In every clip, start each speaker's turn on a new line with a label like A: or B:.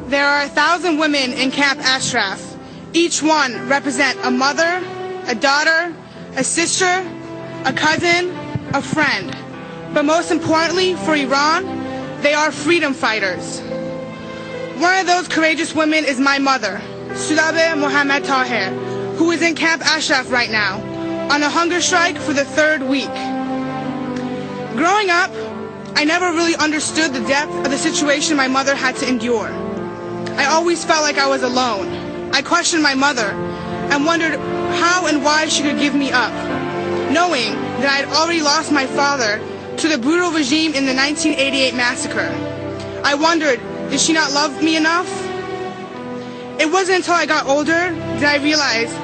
A: There are 1,000 women in Camp Ashraf. Each one represent a mother, a daughter, a sister, a cousin, a friend. But most importantly, for Iran, they are freedom fighters. One of those courageous women is my mother, Sulabe Mohammed Taher, who is in Camp Ashraf right now, on a hunger strike for the 3rd week. Growing up, I never really understood the depth of the situation my mother had to endure. I always felt like I was alone. I questioned my mother and wondered how and why she could give me up, knowing that I had already lost my father to the brutal regime in the 1988 massacre. I wondered, did she not love me enough? It wasn't until I got older that I realized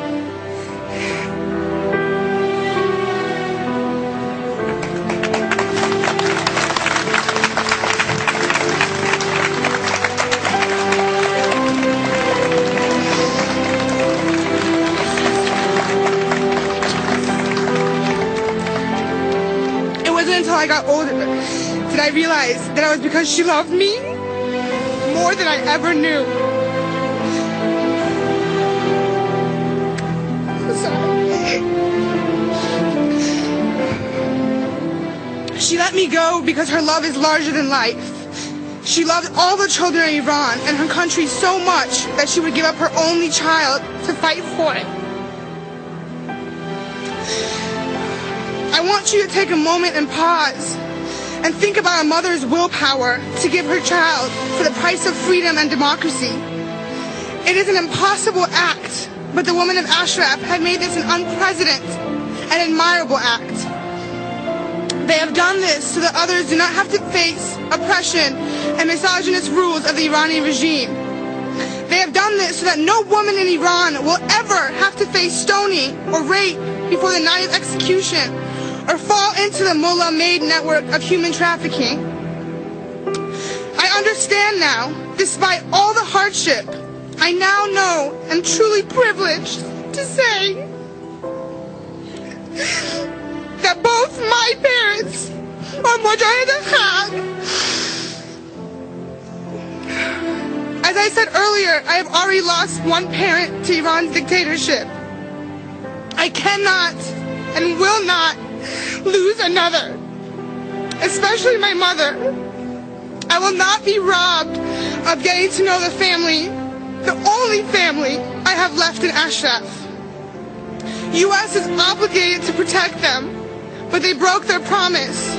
A: that it was because she loved me more than I ever knew. I'm sorry. She let me go because her love is larger than life. She loved all the children in Iran and her country so much that she would give up her only child to fight for it. I want you to take a moment and pause and think about a mother's willpower to give her child for the price of freedom and democracy. It is an impossible act, but the women of Ashraf have made this an unprecedented and admirable act. They have done this so that others do not have to face oppression and misogynist rules of the Iranian regime. They have done this so that no woman in Iran will ever have to face stoning or rape before the night of execution, or fall into the mullah-made network of human trafficking. I understand now, despite all the hardship, I now know I'm truly privileged to say that both my parents are Mujahid al-Haq. As I said earlier, I have already lost one parent to Iran's dictatorship. I cannot and will not lose another, especially my mother. I will not be robbed of getting to know the family, the only family I have left in Ashraf. U.S. is obligated to protect them, but they broke their promise.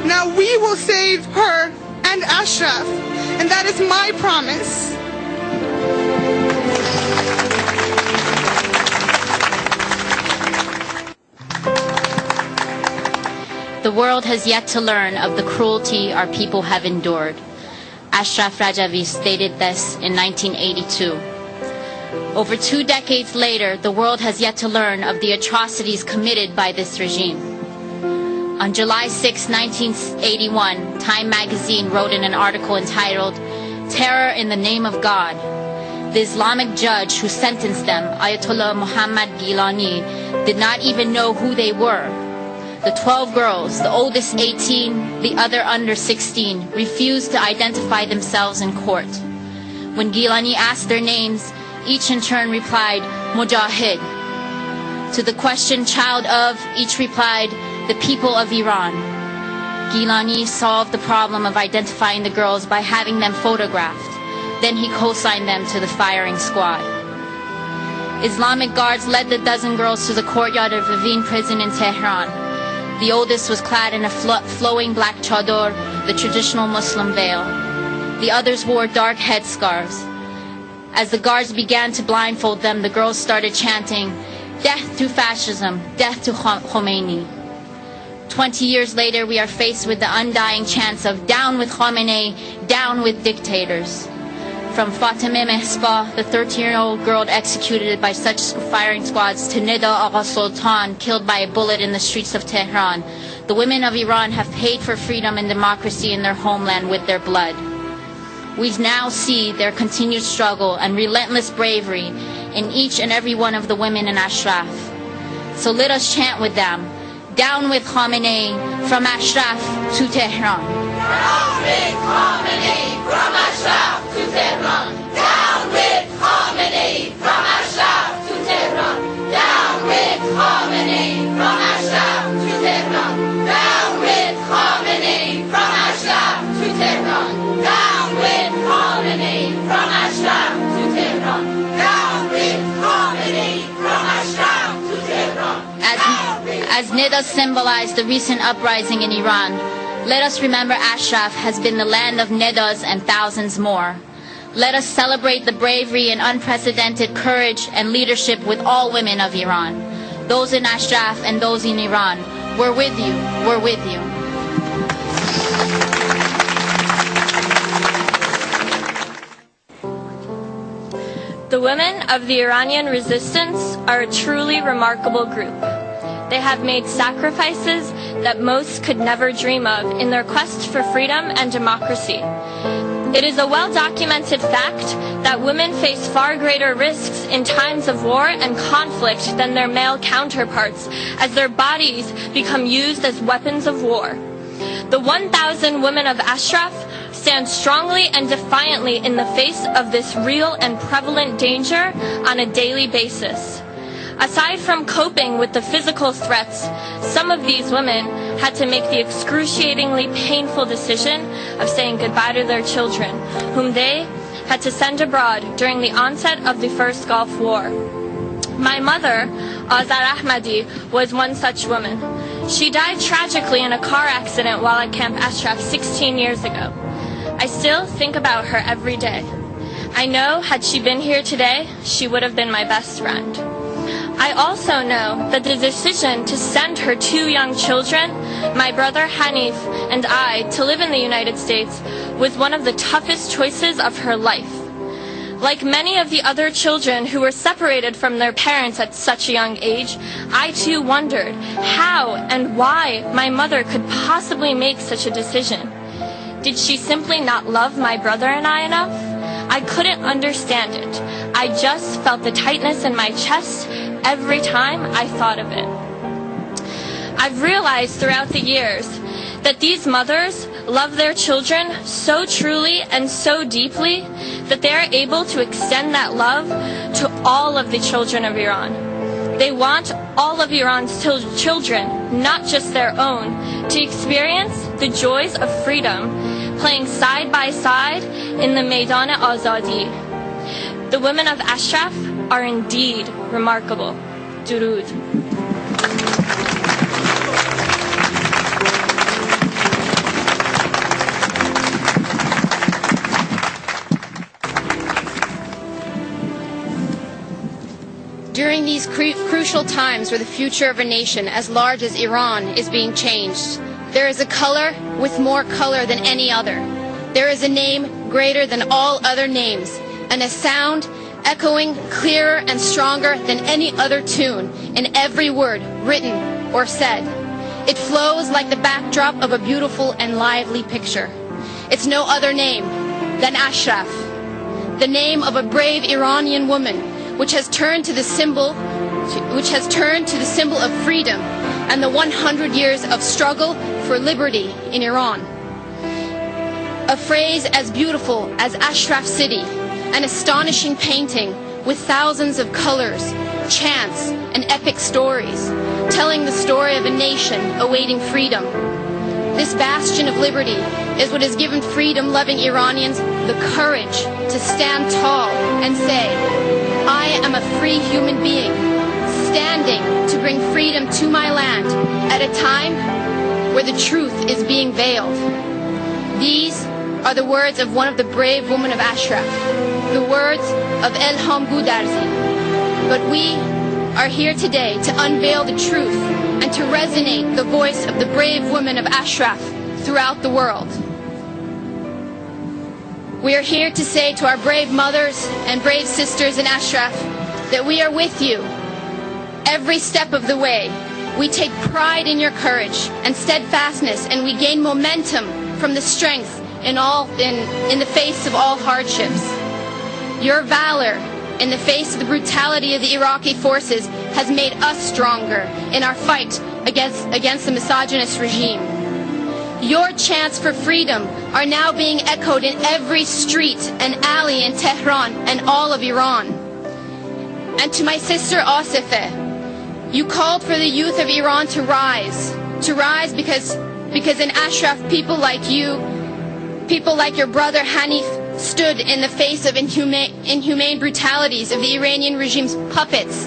A: Now we will save her and Ashraf, and that is my promise.
B: The world has yet to learn of the cruelty our people have endured. Ashraf Rajavi stated this in 1982. Over 2 decades later, the world has yet to learn of the atrocities committed by this regime. On July 6, 1981, Time magazine wrote in an article entitled, "Terror in the Name of God." The Islamic judge who sentenced them, Ayatollah Muhammad Gilani, did not even know who they were. The 12 girls, the oldest 18, the other under 16, refused to identify themselves in court. When Gilani asked their names, each in turn replied, "Mujahid." To the question, "Child of," each replied, "The people of Iran." Gilani solved the problem of identifying the girls by having them photographed. Then he co-signed them to the firing squad. Islamic guards led the dozen girls to the courtyard of Evin prison in Tehran. The oldest was clad in a flowing black chador, the traditional Muslim veil. The others wore dark headscarves. As the guards began to blindfold them, the girls started chanting, "Death to fascism, death to Khomeini." 20 years later, we are faced with the undying chants of "Down with Khamenei, down with dictators." From Fatemeh Mehspa, the 13-year-old girl executed by such firing squads, to Nida Agha Sultan, killed by a bullet in the streets of Tehran, the women of Iran have paid for freedom and democracy in their homeland with their blood. We now see their continued struggle and relentless bravery in each and every one of the women in Ashraf. So let us chant with them, Down with Khamenei, from Ashraf to Tehran.
C: Down with Khamenei, from Ashraf to Tehran. Down with Khamenei, from Ashraf to Tehran. Down with Khamenei, from Ashraf to Tehran. Down with Khamenei, from Ashraf to Tehran. Down with Khamenei, from Ashraf to Tehran. Down with Khamenei, from Ashraf to Tehran.
B: As nidas symbolize the recent uprising in Iran, let us remember Ashraf has been the land of nidas and thousands more. Let us celebrate the bravery and unprecedented courage and leadership with all women of Iran. Those in Ashraf and those in Iran, we're with you, we're with you.
D: The women of the Iranian resistance are a truly remarkable group. They have made sacrifices that most could never dream of in their quest for freedom and democracy. It is a well-documented fact that women face far greater risks in times of war and conflict than their male counterparts, as their bodies become used as weapons of war. The 1,000 women of Ashraf stand strongly and defiantly in the face of this real and prevalent danger on a daily basis. Aside from coping with the physical threats, some of these women had to make the excruciatingly painful decision of saying goodbye to their children, whom they had to send abroad during the onset of the First Gulf War. My mother, Azar Ahmadi, was one such woman. She died tragically in a car accident while at Camp Ashraf 16 years ago. I still think about her every day. I know had she been here today, she would have been my best friend. I also know that the decision to send her two young children, my brother Hanif and I, to live in the United States was one of the toughest choices of her life. Like many of the other children who were separated from their parents at such a young age, I too wondered how and why my mother could possibly make such a decision. Did she simply not love my brother and I enough? I couldn't understand it. I just felt the tightness in my chest every time I thought of it. I've realized throughout the years that these mothers love their children so truly and so deeply that they are able to extend that love to all of the children of Iran. They want all of Iran's children, not just their own, to experience the joys of freedom, playing side by side in the Maidan-e-Azadi. The women of Ashraf are indeed remarkable. Durud.
B: During these crucial times where the future of a nation as large as Iran is being changed, there is a color with more color than any other. There is a name greater than all other names, and a sound echoing clearer and stronger than any other tune in every word written or said. It flows like the backdrop of a beautiful and lively picture. It's no other name than Ashraf, the name of a brave Iranian woman, which has turned to the symbol of freedom and the 100 years of struggle for liberty in Iran. A phrase as beautiful as Ashraf City, an astonishing painting with thousands of colors, chants, and epic stories, telling the story of a nation awaiting freedom. This bastion of liberty is what has given freedom-loving Iranians the courage to stand tall and say, I am a free human being, standing to bring freedom to my land at a time where the truth is being veiled. These are the words of one of the brave women of Ashraf, the words of Elham Gudarzi. But we are here today to unveil the truth and to resonate the voice of the brave women of Ashraf throughout the world. We are here to say to our brave mothers and brave sisters in Ashraf that we are with you every step of the way. We take pride in your courage and steadfastness, and we gain momentum from the strength in the face of all hardships. Your valor in the face of the brutality of the Iraqi forces has made us stronger in our fight
E: against the misogynist regime. Your chants for freedom are now being echoed in every street and alley in Tehran and all of Iran. And to my sister Asifeh, you called for the youth of Iran to rise because in Ashraf, people like you, people like your brother Hanif, stood in the face of inhumane brutalities of the Iranian regime's puppets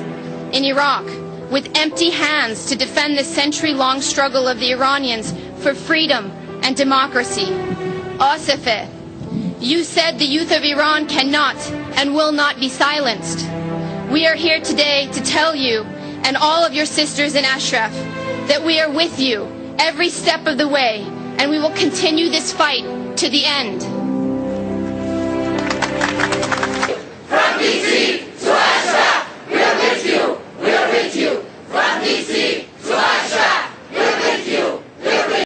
E: in Iraq, with empty hands to defend the century-long struggle of the Iranians for freedom and democracy. Asifeh, you said the youth of Iran cannot and will not be silenced. We are here today to tell you and all of your sisters in Ashraf that we are with you every step of the way, and we will continue this fight to the end.
C: From